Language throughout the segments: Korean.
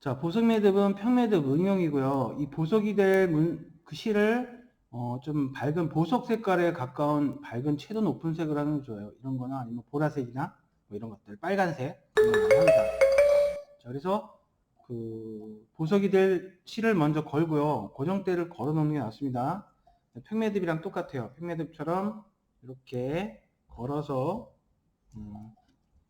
자, 보석 매듭은 평매듭 응용이고요. 이 보석이 될 그 실을 좀 밝은 보석 색깔에 가까운 밝은 채도 높은 색을 하는 게 좋아요. 이런 거나 아니면 보라색이나 뭐 이런 것들, 빨간색 이런 거 많이 합니다. 자, 그래서 그 보석이 될 실을 먼저 걸고요. 고정대를 걸어 놓는 게 낫습니다. 평매듭이랑 똑같아요. 평매듭처럼 이렇게 걸어서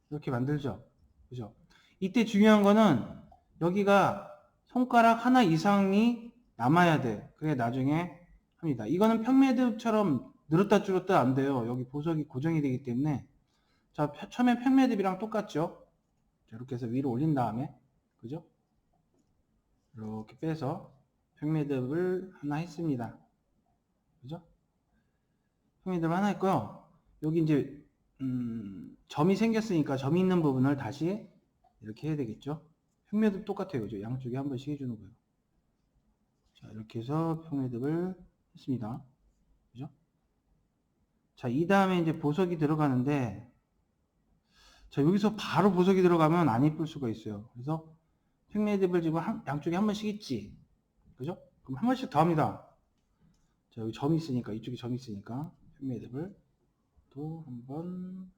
이렇게 만들죠. 그죠? 이때 중요한 거는 여기가 손가락 하나 이상이 남아야 돼. 그래 나중에 합니다. 이거는 평매듭처럼 늘었다 줄었다 안 돼요. 여기 보석이 고정이 되기 때문에. 자, 처음에 평매듭이랑 똑같죠? 자, 이렇게 해서 위로 올린 다음에, 그죠? 이렇게 빼서 평매듭을 하나 했습니다. 그죠? 평매듭 하나 했고요. 여기 이제 점이 생겼으니까 점이 있는 부분을 다시 이렇게 해야 되겠죠? 평매듭 똑같아요. 그죠? 양쪽에 한 번씩 해주는 거예요. 자, 이렇게 해서 평매듭을 했습니다. 그죠? 자, 이 다음에 이제 보석이 들어가는데, 자, 여기서 바로 보석이 들어가면 안 이쁠 수가 있어요. 그래서 평매듭을 지금 양쪽에 한 번씩 있지. 그죠? 그럼 한 번씩 더 합니다. 자, 여기 점이 있으니까, 이쪽에 점이 있으니까, 평매듭을 또 한 번.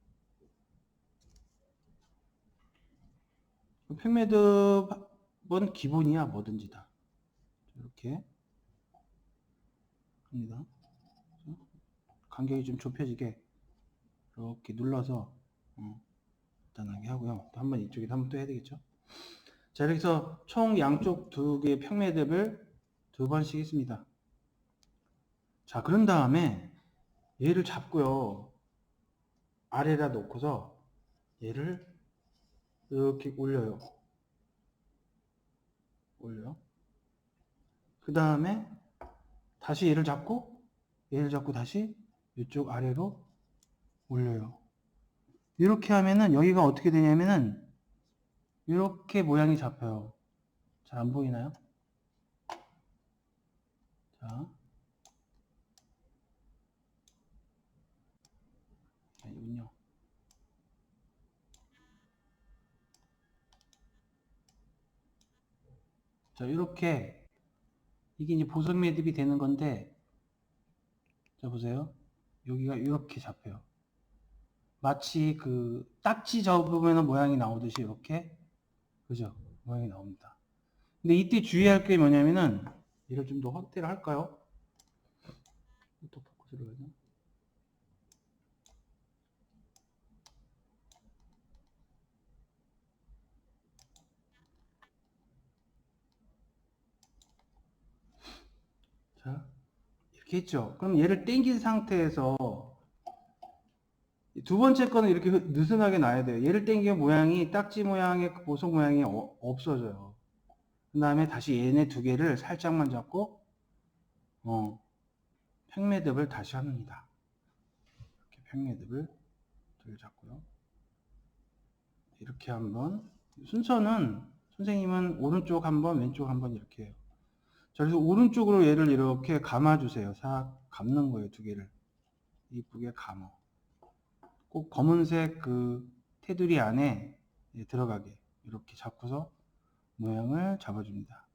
평매듭은 기본이야, 뭐든지 다. 이렇게 합니다. 간격이 좀 좁혀지게 이렇게 눌러서 간단하게 하고요. 또 한번 이쪽에도 한번 또 해야 되겠죠. 자, 이렇게 해서 총 양쪽 두 개의 평매듭을 두 번씩 했습니다. 자, 그런 다음에 얘를 잡고요. 아래에다 놓고서 얘를 이렇게 올려요. 올려. 그 다음에 다시 얘를 잡고 다시 이쪽 아래로 올려요. 이렇게 하면은 여기가 어떻게 되냐면은 이렇게 모양이 잡혀요. 잘 안 보이나요? 자, 아니군요. 자, 이렇게 이게 이제 보석 매듭이 되는 건데, 자 보세요. 여기가 이렇게 잡혀요. 마치 그 딱지 접으면 모양이 나오듯이 이렇게, 그죠? 모양이 나옵니다. 근데 이때 주의할 게 뭐냐면은 얘를 좀 더 확대를 할까요? 또 포커스를 하죠. 자, 이렇게 했죠. 그럼 얘를 당긴 상태에서 두 번째 거는 이렇게 느슨하게 놔야 돼요. 얘를 당기면 모양이 딱지 모양의 그 보석 모양이 없어져요. 그 다음에 다시 얘네 두 개를 살짝만 잡고 평매듭을 다시 합니다. 이렇게 평매듭을 둘 잡고요. 이렇게 한번 순서는 선생님은 오른쪽 한번 왼쪽 한번 이렇게 해요. 자, 그래서 오른쪽으로 얘를 이렇게 감아주세요. 싹 감는 거예요. 두 개를 이쁘게 감아. 꼭 검은색 그 테두리 안에 들어가게 이렇게 잡고서 모양을 잡아줍니다.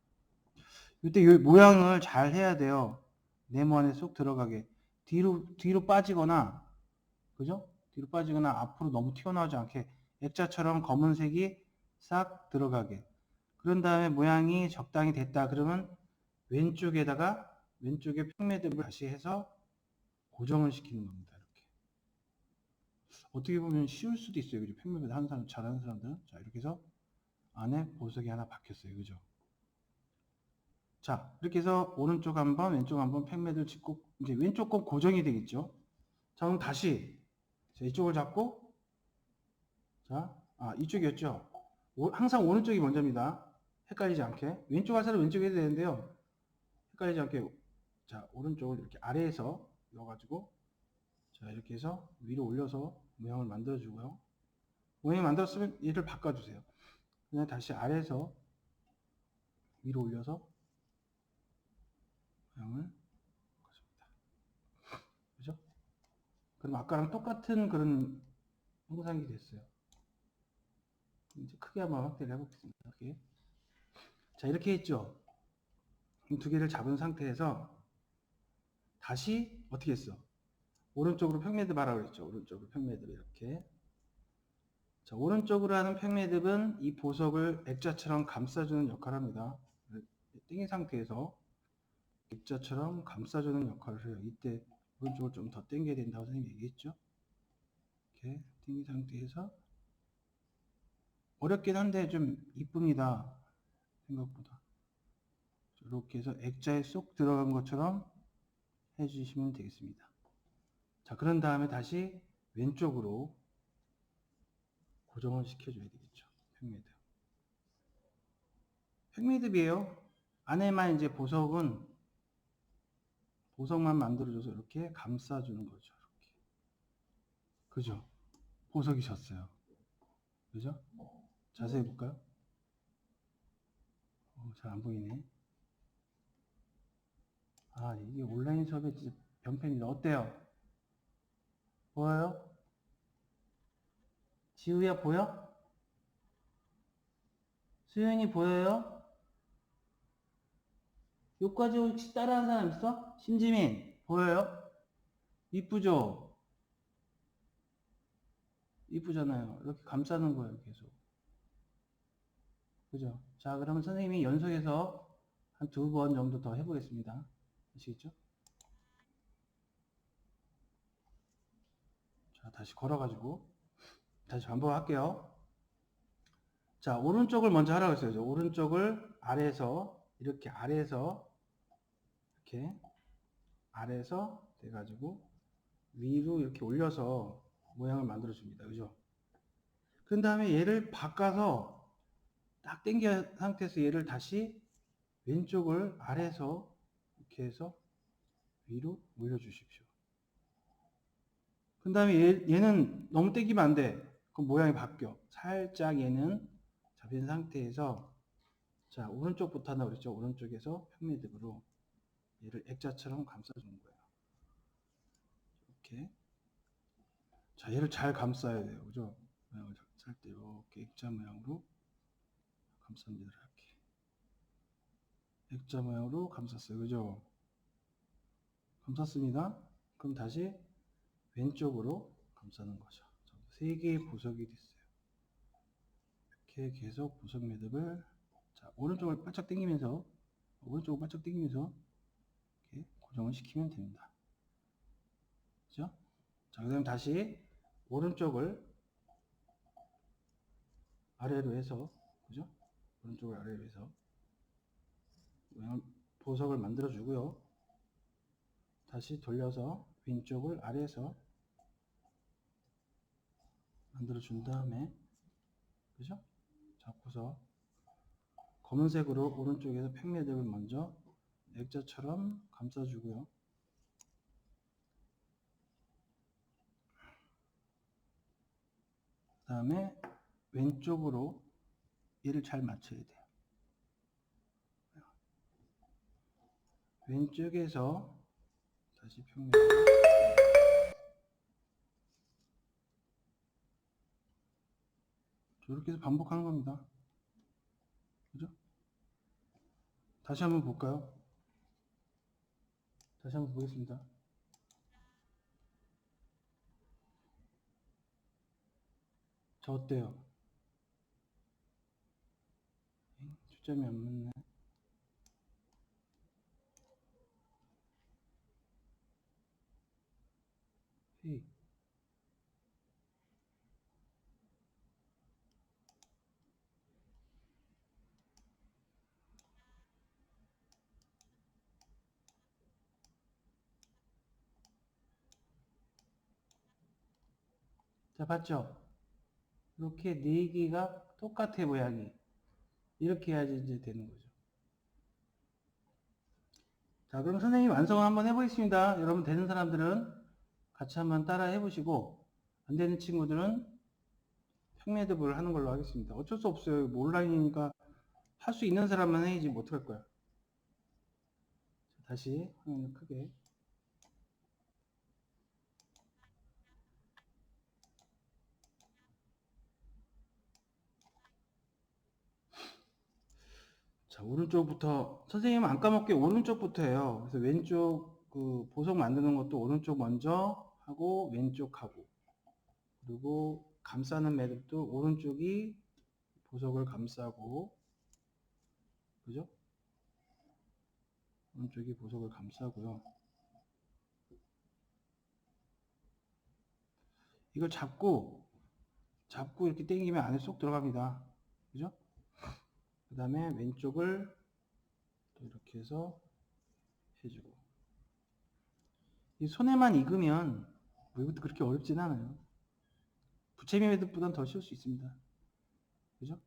이때 이 모양을 잘 해야 돼요. 네모 안에 쏙 들어가게. 뒤로 빠지거나, 그죠? 뒤로 빠지거나 앞으로 너무 튀어나오지 않게 액자처럼 검은색이 싹 들어가게. 그런 다음에 모양이 적당히 됐다 그러면 왼쪽에 평매듭을 다시 해서 고정을 시키는 겁니다. 이렇게. 어떻게 보면 쉬울 수도 있어요. 그죠? 평매듭 하는 사람, 잘하는 사람들은. 자, 이렇게 해서 안에 보석이 하나 박혔어요. 그죠? 자, 이렇게 해서 오른쪽 한번, 왼쪽 한번 평매듭 짚고, 이제 왼쪽 건 고정이 되겠죠? 자, 그럼 다시, 자, 이쪽을 잡고, 자, 이쪽이었죠? 항상 오른쪽이 먼저입니다. 헷갈리지 않게. 왼쪽 할 사람 왼쪽에 해야 되는데요. 헷갈리지 않게, 자, 오른쪽을 이렇게 아래에서 넣어가지고, 자, 이렇게 해서 위로 올려서 모양을 만들어주고요. 모양이 만들었으면 얘를 바꿔주세요. 그냥 다시 아래에서 위로 올려서 모양을 바꿔줍니다. 그죠? 그럼 아까랑 똑같은 그런 형상이 됐어요. 이제 크게 한번 확대를 해보겠습니다. 이렇게. 자, 이렇게 했죠. 두 개를 잡은 상태에서 다시 어떻게 했어? 오른쪽으로 평매듭 하라고 했죠. 오른쪽으로 평매듭 이렇게. 자, 오른쪽으로 하는 평매듭은 이 보석을 액자처럼 감싸주는 역할을 합니다. 땡긴 상태에서 액자처럼 감싸주는 역할을 해요. 이때 오른쪽을 좀 더 당겨야 된다고 선생님이 얘기했죠. 이렇게 당긴 상태에서 어렵긴 한데 좀 이쁩니다. 생각보다. 이렇게 해서 액자에 쏙 들어간 것처럼 해주시면 되겠습니다. 자, 그런 다음에 다시 왼쪽으로 고정을 시켜줘야 되겠죠. 평매듭. 평매듭이에요. 안에만 이제 보석만 만들어줘서 이렇게 감싸주는 거죠. 이렇게. 그죠? 보석이 졌어요. 그죠? 자세히 볼까요? 잘 안 보이네. 아, 이게 온라인 수업의 진짜 변편이다. 어때요? 보여요? 지우야 보여? 수현이 보여요? 여기까지 혹시 따라하는 사람 있어? 심지민 보여요? 이쁘죠? 이쁘잖아요. 이렇게 감싸는 거예요, 계속. 그죠? 자, 그러면 선생님이 연속해서 한 2번 정도 더 해보겠습니다. 아시겠죠? 자, 다시 걸어가지고 다시 반복할게요. 자, 오른쪽을 먼저 하라고 했어요. 오른쪽을 아래에서 이렇게 아래에서 이렇게 아래에서 돼가지고 위로 이렇게 올려서 모양을 만들어 줍니다. 그죠? 그 다음에 얘를 바꿔서 딱 당겨 상태에서 얘를 다시 왼쪽을 아래에서 이렇게 해서 위로 올려 주십시오. 그 다음에 얘는 너무 당기면 안 돼. 그럼 모양이 바뀌어. 살짝 얘는 잡힌 상태에서 자, 오른쪽부터 한다고 그랬죠. 오른쪽에서 평매듭으로 얘를 액자처럼 감싸주는 거예요. 이렇게. 자, 얘를 잘 감싸야 돼요. 그죠? 모양을 살 때 이렇게 액자 모양으로 감쌉니다. 이렇게. 액자 모양으로 감쌌어요. 그죠? 감쌌습니다. 그럼 다시 왼쪽으로 감싸는 거죠. 3개의 보석이 됐어요. 이렇게 계속 보석 매듭을 자, 오른쪽을 바짝 당기면서 이렇게 고정을 시키면 됩니다. 그죠? 자, 그 다음 다시 오른쪽을 아래로 해서 그죠? 오른쪽을 아래로 해서 보석을 만들어 주고요. 다시 돌려서 왼쪽을 아래에서 만들어 준 다음에 그죠? 잡고서 검은색으로 오른쪽에서 평매듭을 먼저 액자처럼 감싸주고요. 그 다음에 왼쪽으로 얘를 잘 맞춰야 돼요. 왼쪽에서 다시 평면을 이렇게 해서 반복하는 겁니다. 그죠? 다시 한번 볼까요? 다시 한번 보겠습니다. 저 어때요? 초점이 안 맞네. 헤이. 자, 봤죠? 이렇게 4개가 똑같아, 모양이. 이렇게 해야지 이제 되는 거죠. 자, 그럼 선생님 완성을 한번 해보겠습니다. 여러분 되는 사람들은 같이 한번 따라 해보시고, 안 되는 친구들은 평매듭을 하는 걸로 하겠습니다. 어쩔 수 없어요. 뭐 온라인이니까 할 수 있는 사람만 해야지 뭐 어떡할 거야. 자, 다시 화면을 크게. 자, 자, 오른쪽부터, 선생님은 안 까먹게 오른쪽부터 해요. 그래서 왼쪽 그 보석 만드는 것도 오른쪽 먼저 하고 왼쪽 하고, 그리고 감싸는 매듭도 오른쪽이 보석을 감싸고, 그죠? 오른쪽이 보석을 감싸고요. 이걸 잡고 이렇게 당기면 안에 쏙 들어갑니다. 그죠? 그 다음에 왼쪽을 또 이렇게 해서 해주고. 이 손에만 익으면 뭐 이것도 그렇게 어렵진 않아요. 부채미 매듭보다는 더 쉬울 수 있습니다. 그죠?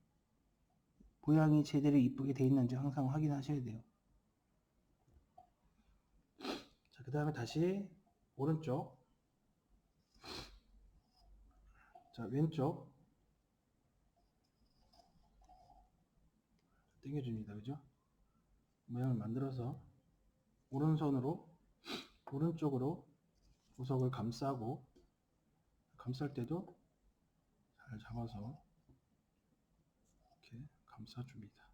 모양이 제대로 이쁘게 돼 있는지 항상 확인하셔야 돼요. 자, 그 다음에 다시 오른쪽. 자, 왼쪽. 당겨줍니다. 그죠? 모양을 만들어서 오른손으로 오른쪽으로 보석을 감싸고, 감쌀 때도 잘 잡아서 이렇게 감싸줍니다.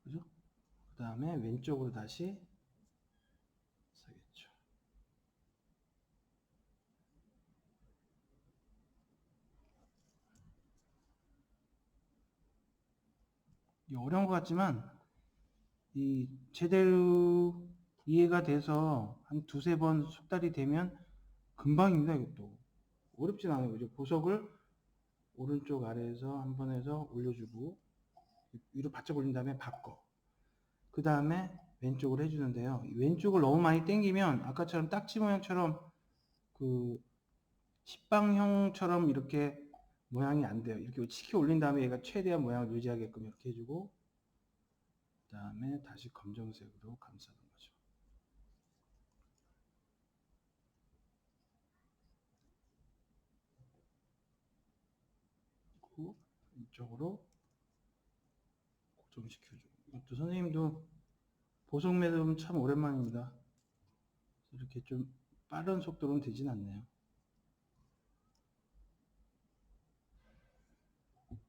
그죠? 그 다음에 왼쪽으로 다시 써야겠죠. 이 어려운 것 같지만 이 제대로 이해가 돼서 한 두세 번 숙달이 되면 금방입니다. 이것도 어렵진 않아요. 그죠? 보석을 오른쪽 아래에서 한 번 해서 올려주고 위로 바짝 올린 다음에 바꿔. 그 다음에 왼쪽으로 해주는데요. 왼쪽을 너무 많이 당기면 아까처럼 딱지 모양처럼 그 십방형처럼 이렇게 모양이 안 돼요. 이렇게 치켜 올린 다음에 얘가 최대한 모양을 유지하게끔 이렇게 해주고, 그 다음에 다시 검정색으로 감싸는 거죠. 그리고 이쪽으로 고정시켜주고. 이것도 선생님도 보석 매듭은 참 오랜만입니다. 이렇게 좀 빠른 속도로는 되진 않네요.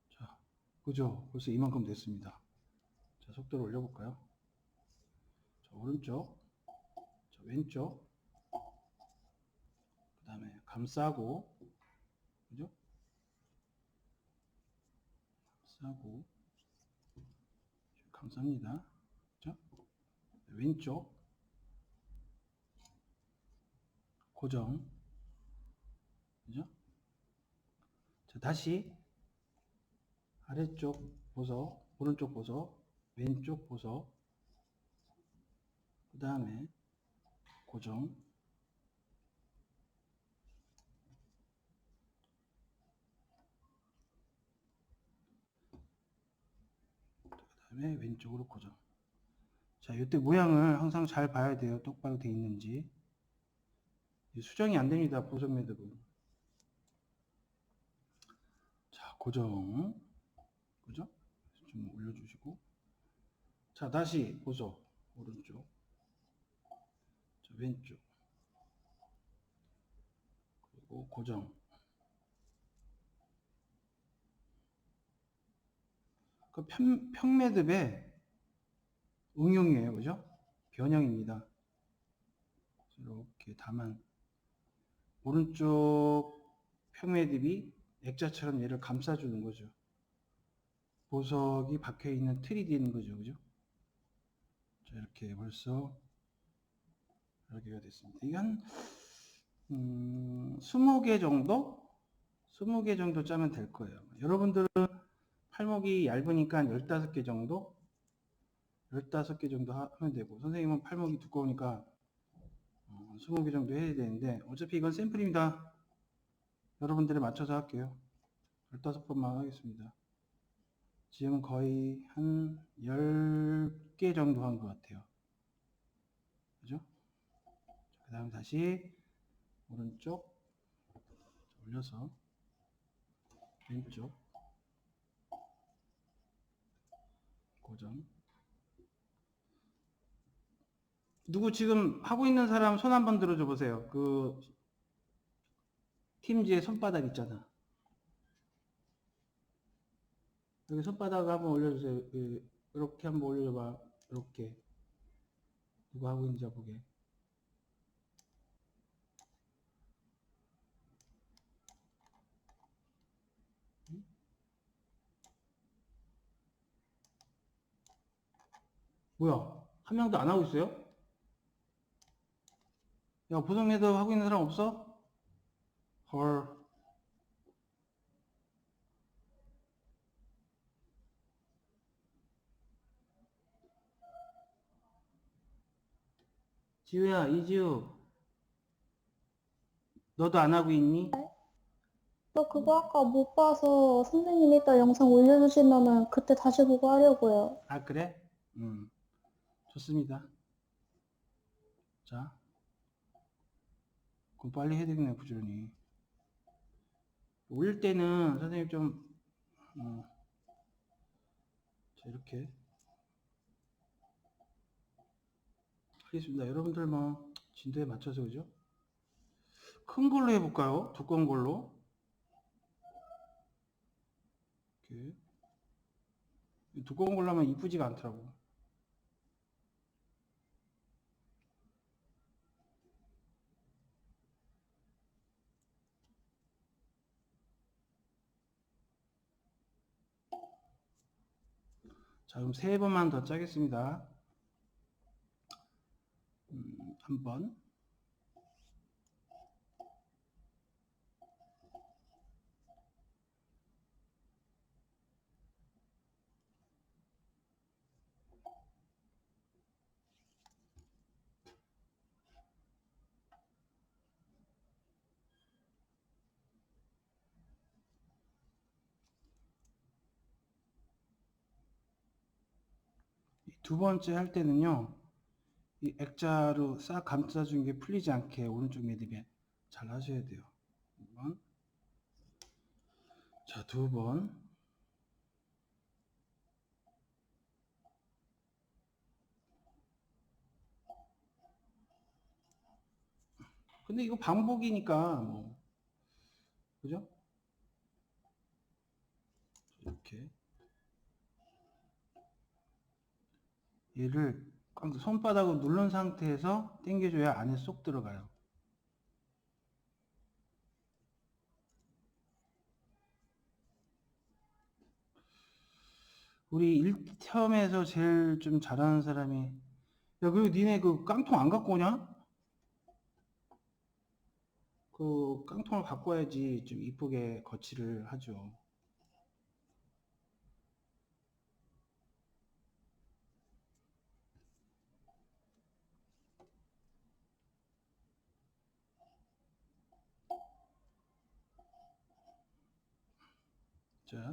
자, 그죠? 벌써 이만큼 됐습니다. 자, 속도를 올려볼까요? 자, 오른쪽, 자, 왼쪽, 그 다음에 감싸고, 그죠? 감싸고, 감쌉니다. 그죠? 왼쪽, 고정, 그죠? 자, 다시 아래쪽 보석, 오른쪽 보석, 왼쪽 보석, 그 다음에 고정, 그 다음에 왼쪽으로 고정. 자, 이때 모양을 항상 잘 봐야 돼요. 똑바로 돼 있는지. 수정이 안 됩니다. 보석 매듭은. 자, 고정. 그죠? 좀 올려주시고. 자, 다시 보석. 오른쪽. 자, 왼쪽. 그리고 고정. 그 평매듭의 응용이에요. 그죠? 변형입니다. 이렇게 다만 오른쪽 평매듭이 액자처럼 얘를 감싸주는 거죠. 보석이 박혀있는 틀이 되는 거죠. 그죠? 자, 이렇게 벌써 여러 개가 됐습니다. 이게 한 20개 정도? 20개 정도 짜면 될 거예요. 여러분들은 팔목이 얇으니까 한 15개 정도? 15개 정도 하면 되고, 선생님은 팔목이 두꺼우니까 20개 정도 해야 되는데, 어차피 이건 샘플입니다. 여러분들에 맞춰서 할게요. 15번만 하겠습니다. 지금 거의 한 10개 정도 한 것 같아요. 그죠? 그 다음 다시 오른쪽 올려서 왼쪽 고정. 누구 지금 하고 있는 사람 손 한번 들어줘 보세요. 그 팀지에 손바닥 있잖아. 여기 손바닥 한번 올려주세요. 이렇게 한번 올려봐. 이렇게. 누가 하고 있는지 보게. 뭐야? 한 명도 안 하고 있어요? 야, 보석 매듭 하고 있는 사람 없어? 헐. 지우야, 이지우. 너도 안 하고 있니? 저 그거 아까 못 봐서 선생님이 이따 영상 올려주시면은 그때 다시 보고 하려고요. 아, 그래? 좋습니다. 자, 그럼 빨리 해야 되겠네, 부지런히. 올릴 때는 선생님 좀, 자, 이렇게 하겠습니다. 여러분들 뭐, 진도에 맞춰서, 그죠? 큰 걸로 해볼까요? 두꺼운 걸로. 이렇게. 두꺼운 걸로 하면 이쁘지가 않더라고. 자, 그럼 3번만 더 짜겠습니다. 한 번. 두 번째 할 때는요, 이 액자로 싹 감싸준 게 풀리지 않게 오른쪽 매듭에 잘 하셔야 돼요. 1번. 자, 2번. 근데 이거 반복이니까, 뭐, 그죠? 이렇게. 얘를 손바닥으로 누른 상태에서 당겨줘야 안에 쏙 들어가요. 우리 1텀에서 제일 좀 잘하는 사람이, 야, 그리고 니네 그 깡통 안 갖고 오냐? 그 깡통을 갖고 와야지 좀 이쁘게 거치를 하죠. 자,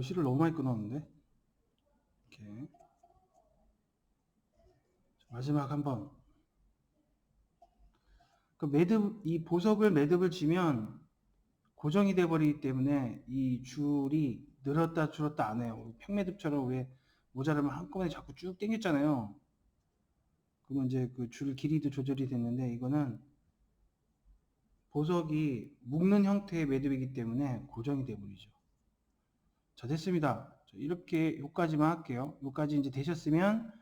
실을 너무 많이 끊었는데. 이렇게. 마지막 한 번. 그 매듭, 이 보석을 매듭을 지면 고정이 돼 버리기 때문에 이 줄이 늘었다 줄었다 안 해요. 평매듭처럼 왜 모자라면 한꺼번에 자꾸 쭉 당겼잖아요. 그러면 이제 그 줄 길이도 조절이 됐는데, 이거는 보석이 묶는 형태의 매듭이기 때문에 고정이 돼 버리죠. 자, 됐습니다. 이렇게 요까지만 할게요. 요까지 이제 되셨으면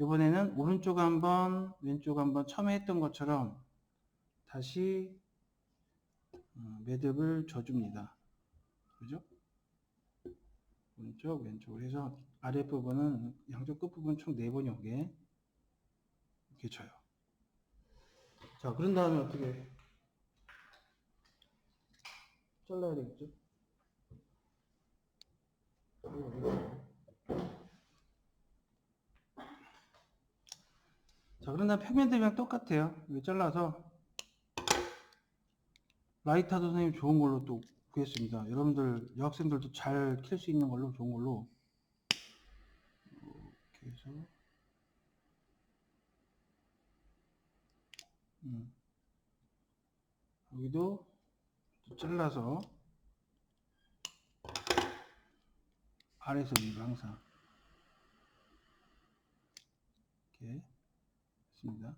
이번에는 오른쪽 한번 왼쪽 한번 처음에 했던 것처럼 다시 매듭을 줘줍니다. 그죠? 오른쪽 왼쪽으로 해서 아랫부분은 양쪽 끝부분 총 4번이 오게 이렇게 줘요. 자, 그런 다음에 어떻게 잘라야 되겠죠? 자, 그런 다음에 평면대비랑 똑같아요. 이거 잘라서 라이터 선생님 좋은 걸로 또 구했습니다. 여러분들 여학생들도 잘 킬 수 있는 걸로 좋은 걸로 이렇게 해서 여기도 잘라서 아래에서 위로 항상 이렇게 했습니다.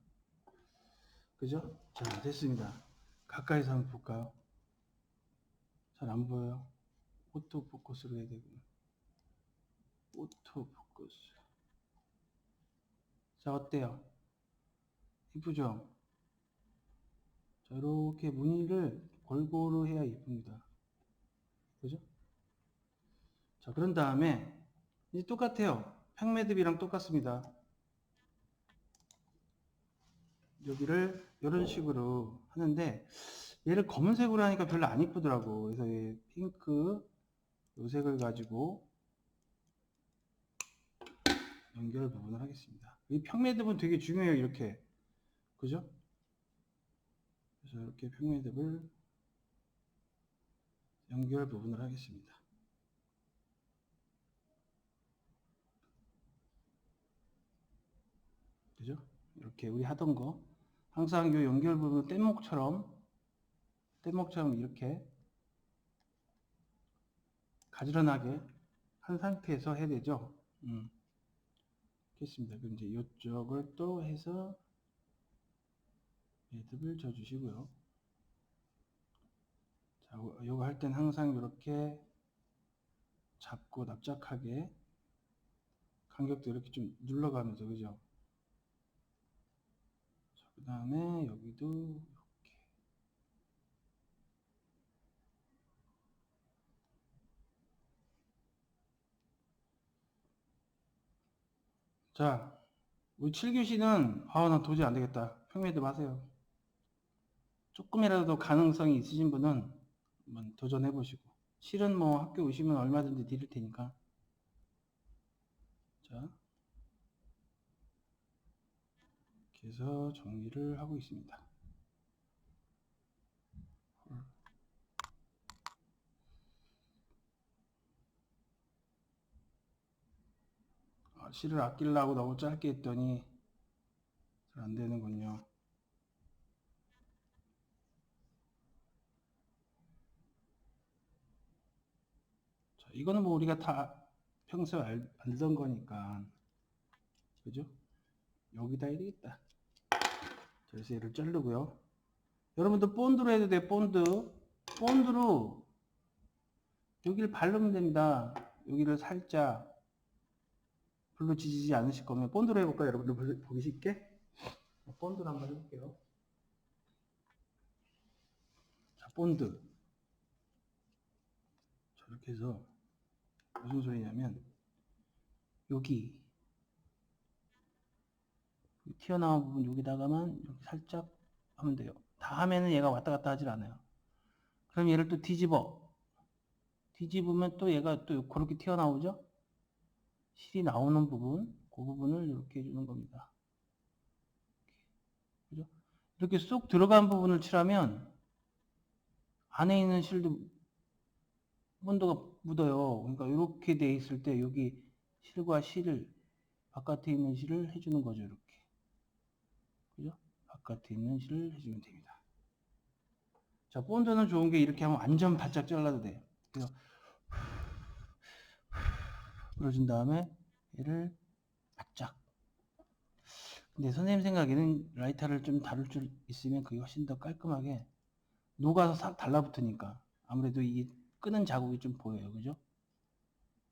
그죠? 자, 됐습니다. 가까이서 한번 볼까요? 잘 안 보여요. 오토 포커스로 해야 되고. 오토 포커스. 자, 어때요? 이쁘죠? 자, 이렇게 무늬를 골고루 해야 이쁩니다. 그죠? 자, 그런 다음에 이제 똑같아요. 팽매듭이랑 똑같습니다. 여기를 이런 식으로 하는데 얘를 검은색으로 하니까 별로 안 이쁘더라고. 그래서 이 핑크 요 색을 가지고 연결 부분을 하겠습니다. 이 평매듭은 되게 중요해요. 이렇게. 그죠? 그래서 이렇게 평매듭을 연결 부분을 하겠습니다. 그죠? 이렇게 우리 하던 거 항상 이 연결 부분 뗏목처럼 이렇게 가지런하게 한 상태에서 해야 되죠. 됐습니다. 그럼 이제 이쪽을 또 해서 매듭을 져주시고요. 자, 이거 할 땐 항상 이렇게 잡고 납작하게 간격도 이렇게 좀 눌러가면서, 그죠? 그 다음에 여기도 이렇게. 자, 우리 7교시는 나 도저히 안 되겠다. 평매듭 하세요. 조금이라도 가능성이 있으신 분은 한번 도전해 보시고. 실은 뭐 학교 오시면 얼마든지 드릴 테니까. 자, 이렇게 해서 정리를 하고 있습니다. 실을 아끼려고 너무 짧게 했더니 잘 안 되는군요. 자, 이거는 뭐 우리가 다 평소에 알던 거니까. 그죠? 여기다 해야 되겠다. 그래서 얘를 자르고요. 여러분들 본드로 해도 돼. 본드로 여기를 바르면 됩니다. 여기를 살짝 별로 지지지 않으실 거면 본드로 해볼까요? 여러분들 보기 쉽게 본드로 한번 해볼게요. 자, 본드 저렇게 해서 무슨 소리냐면 여기 튀어나온 부분 여기다가만 이렇게 살짝 하면 돼요. 다 하면은 얘가 왔다 갔다 하질 않아요. 그럼 얘를 또 뒤집으면 또 얘가 또 그렇게 튀어나오죠? 실이 나오는 부분, 그 부분을 이렇게 해주는 겁니다. 그죠? 이렇게 쏙 들어간 부분을 칠하면 안에 있는 실도 본드가 묻어요. 그러니까 이렇게 돼 있을 때 여기 실과 실을 바깥에 있는 실을 해주는 거죠. 이렇게. 그죠? 바깥에 있는 실을 해주면 됩니다. 자, 본드는 좋은 게 이렇게 하면 완전 바짝 잘라도 돼요. 그래서 풀어준 다음에 얘를 바짝. 근데 선생님 생각에는 라이터를 좀 다룰 줄 있으면 그게 훨씬 더 깔끔하게 녹아서 싹 달라붙으니까 아무래도 이 끄는 자국이 좀 보여요. 그죠?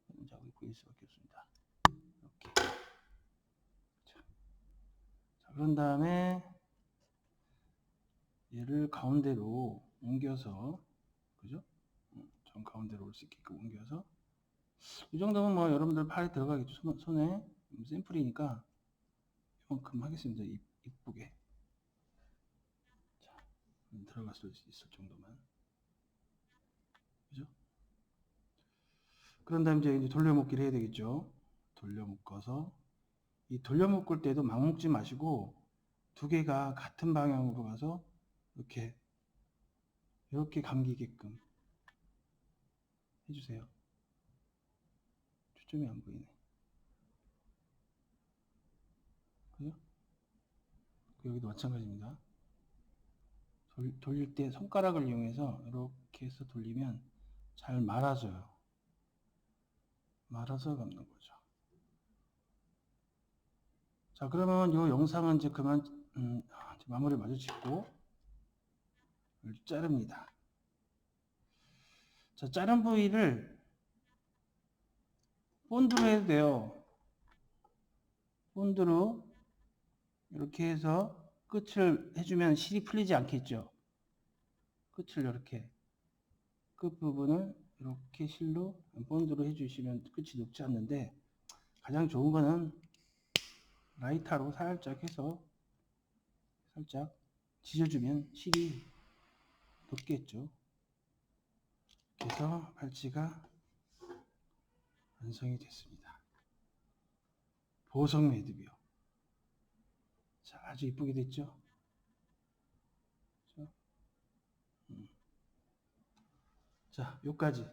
끄는 자국이 보일 수밖에 없습니다. 이렇게. 자, 그런 다음에 얘를 가운데로 옮겨서, 그죠? 전 가운데로 올 수 있게끔 옮겨서 이 정도면 뭐 여러분들 팔에 들어가겠죠. 손에 샘플이니까 이만큼 하겠습니다. 이쁘게. 자, 들어갈 수 있을 정도만. 그죠? 그런 다음에 이제 돌려묶기를 해야 되겠죠. 돌려묶어서 이 돌려묶을 때도 막 묶지 마시고 두 개가 같은 방향으로 가서 이렇게 감기게끔 해주세요. 초점이 안 보이네. 그죠? 여기도 마찬가지입니다. 돌릴 때 손가락을 이용해서 이렇게 해서 돌리면 잘 말아져요. 말아서 감는 거죠. 자, 그러면 이 영상은 이제 그만 마무리 마저 짓고 자릅니다. 자, 자른 부위를 본드로 해도 돼요. 본드로 이렇게 해서 끝을 해주면 실이 풀리지 않겠죠. 끝을 이렇게 끝부분을 이렇게 실로 본드로 해주시면 끝이 녹지 않는데, 가장 좋은 거는 라이터로 살짝 해서 살짝 지져주면 실이 녹겠죠. 그래서 팔찌가 완성이 됐습니다. 보석 매듭이요. 자, 아주 이쁘게 됐죠. 자, 여기까지.